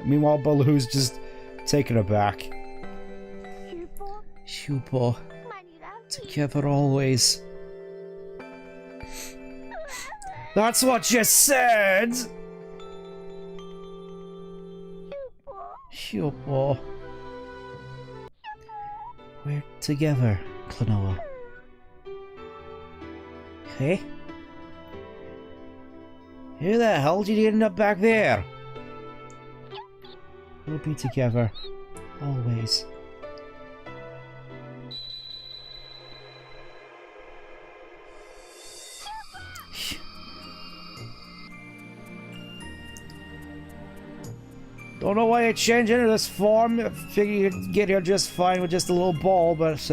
Meanwhile, Baloo's just taking her back. Hupo. Together always. That's what you said! Hupo. We're together, Klonoa. Hey? Who the hell did you end up back there? We'll be together. Always. Don't know why you changed into this form. I figure you'd get here just fine with just a little ball, but,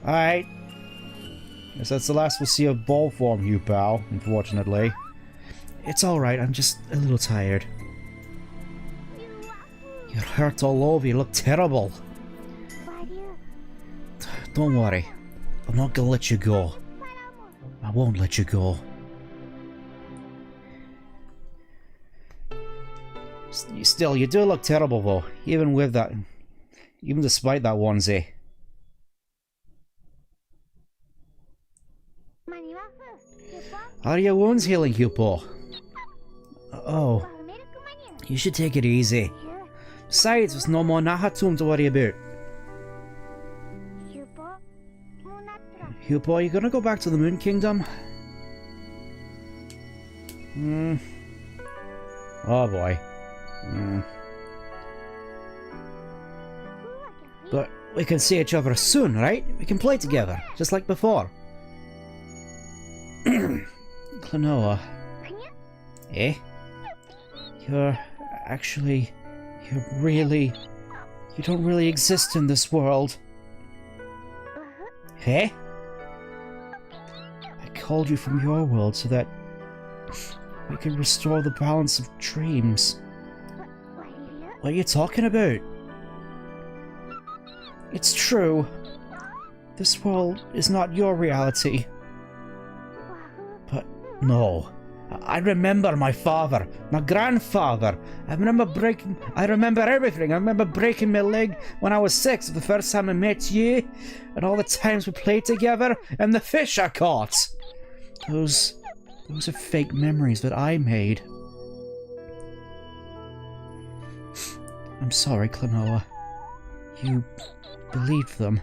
alright. Guess that's the last we'll see of ball form, you pal, unfortunately. It's alright, I'm just a little tired. You're hurt all over, you look terrible. Don't worry. I'm not gonna let you go. I won't let you go. Still, you do look terrible though, even with that, even despite that onesie. Are your wounds healing, Hupo? Oh, you should take it easy. Besides, there's no more Nahatum to worry about. Hupo, you gonna go back to the Moon Kingdom? Oh boy. But we can see each other soon, right? We can play together, just like before. Klonoa. Eh? You don't really exist in this world. Eh? I called you from your world so that we can restore the balance of dreams. What are you talking about? It's true. This world is not your reality. But no. I remember my father, my grandfather. I remember everything. I remember breaking my leg when I was 6 the first time I met you, and all the times we played together, and the fish I caught. Those are fake memories that I made. I'm sorry, Klonoa. You believed them.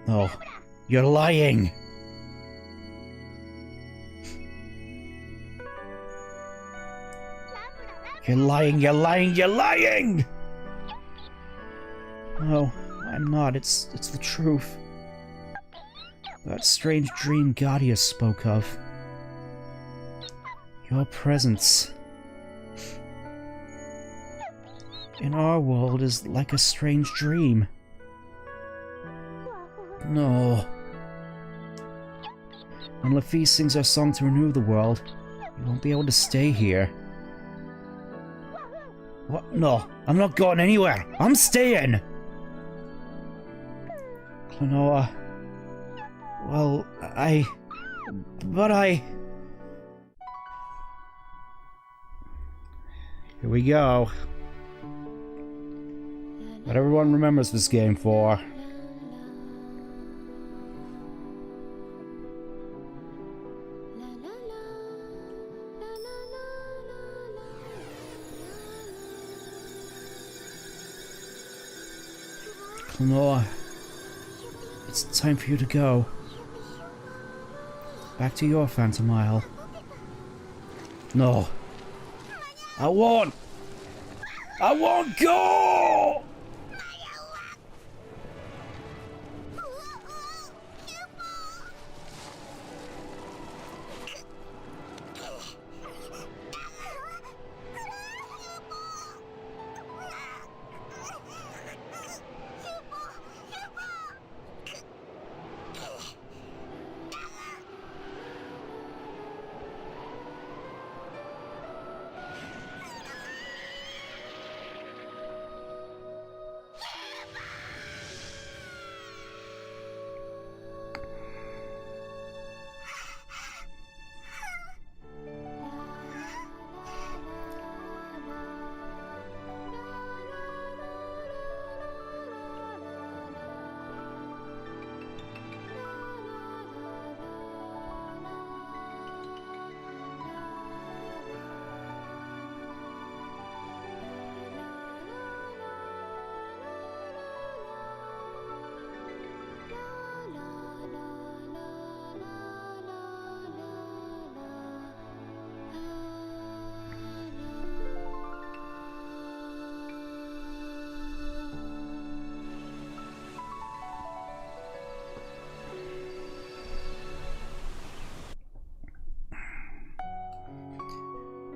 No, you're lying! You're lying, you're lying, you're lying! No, I'm not. It's the truth. That strange dream Guardia spoke of. Your presence in our world is like a strange dream. No. When Lafitte sings our song to renew the world, you won't be able to stay here. What? No, I'm not going anywhere. I'm staying! Klonoa. Well, Here we go. What everyone remembers this game for. Klonoa, it's time for you to go. Back to your Phantomile. No. I won't! I won't go!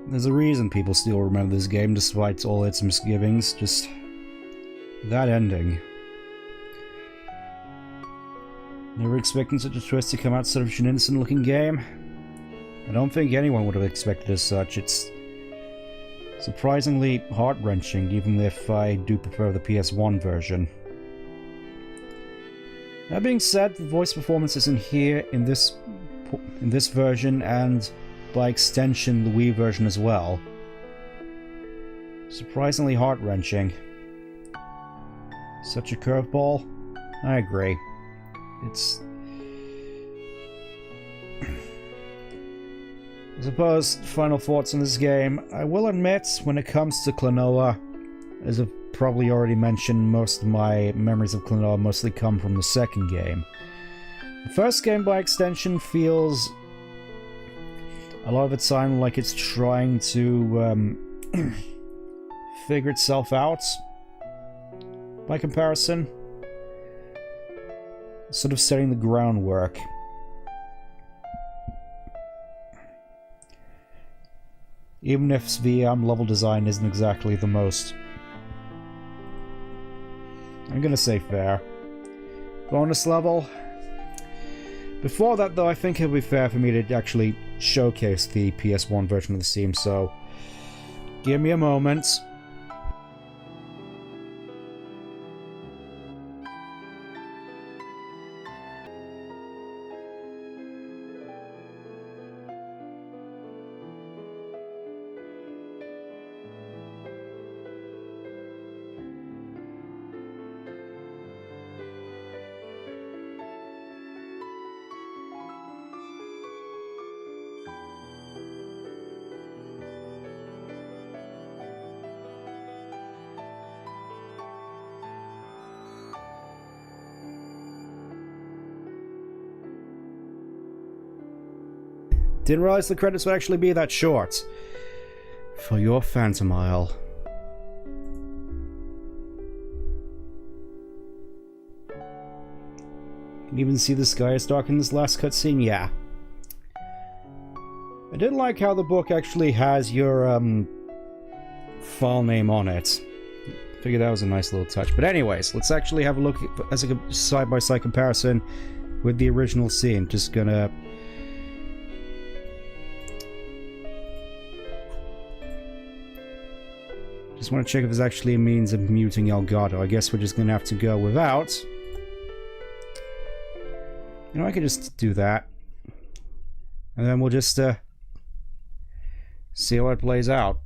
There's a reason people still remember this game despite all its misgivings. Just that ending. Never expecting such a twist to come out sort of an innocent looking game. I don't think anyone would have expected as such. It's surprisingly heart-wrenching, even if I do prefer the PS1 version. That being said, the voice performances in here, in this version, and by extension the Wii version as well, surprisingly heart-wrenching. Such a curveball? I agree. It's... I suppose, final thoughts on this game. I will admit, when it comes to Klonoa, as I've probably already mentioned, most of my memories of Klonoa mostly come from the second game. The first game, by extension, feels a lot of the time like it's trying to figure itself out, by comparison. Sort of setting the groundwork. Even if the level design isn't exactly the most... I'm gonna say fair. Bonus level? Before that, though, I think it would be fair for me to actually showcase the PS1 version of the theme, so... give me a moment. Didn't realize the credits would actually be that short. For your Phantomile. Can even see the sky is dark in this last cutscene? Yeah. I did like how the book actually has your file name on it. Figured that was a nice little touch. But anyways, let's actually have a look at, as a side-by-side comparison with the original scene. Just gonna... just want to check if there's actually a means of muting Elgato. I guess we're just gonna have to go without. You know, I could just do that. And then we'll just see how it plays out.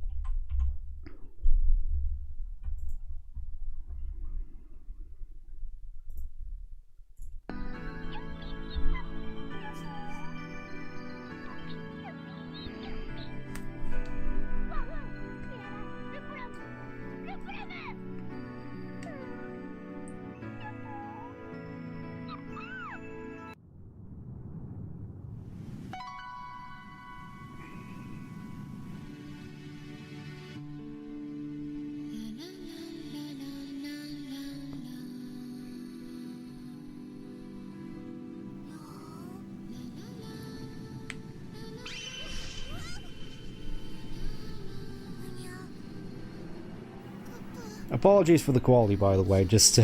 Apologies for the quality, by the way, just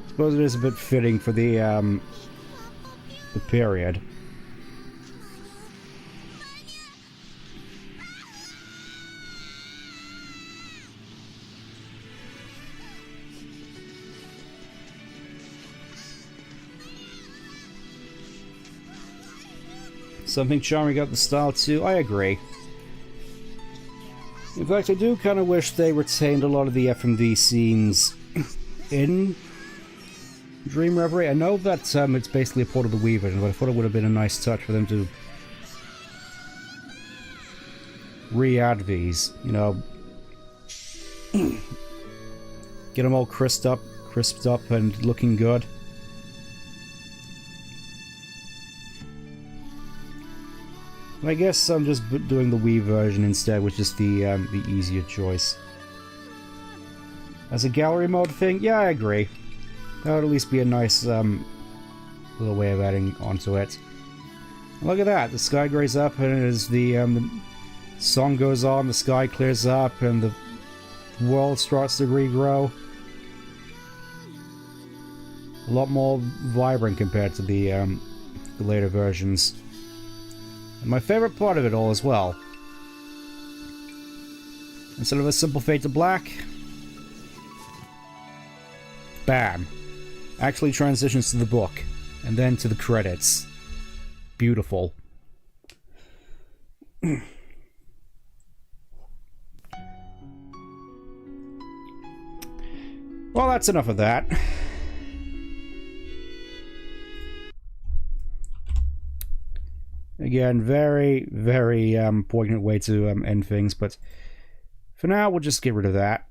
suppose it is a bit fitting for the period. Something charming about the style too, I agree. In fact, I do kind of wish they retained a lot of the FMV scenes in Dream Reverie. I know that it's basically a port of the Wii version, but I thought it would have been a nice touch for them to re-add these, you know, get them all crisped up and looking good. I guess I'm just doing the Wii version instead, which is the easier choice. As a gallery mode thing, yeah, I agree. That would at least be a nice little way of adding onto it. And look at that, the sky grays up and it is the Song goes on, the sky clears up, and the world starts to regrow. A lot more vibrant compared to the later versions. And my favorite part of it all as well. Instead of a simple fade to black, bam. Actually transitions to the book, and then to the credits. Beautiful. Well, that's enough of that. Again, very, very poignant way to end things, but for now, we'll just get rid of that.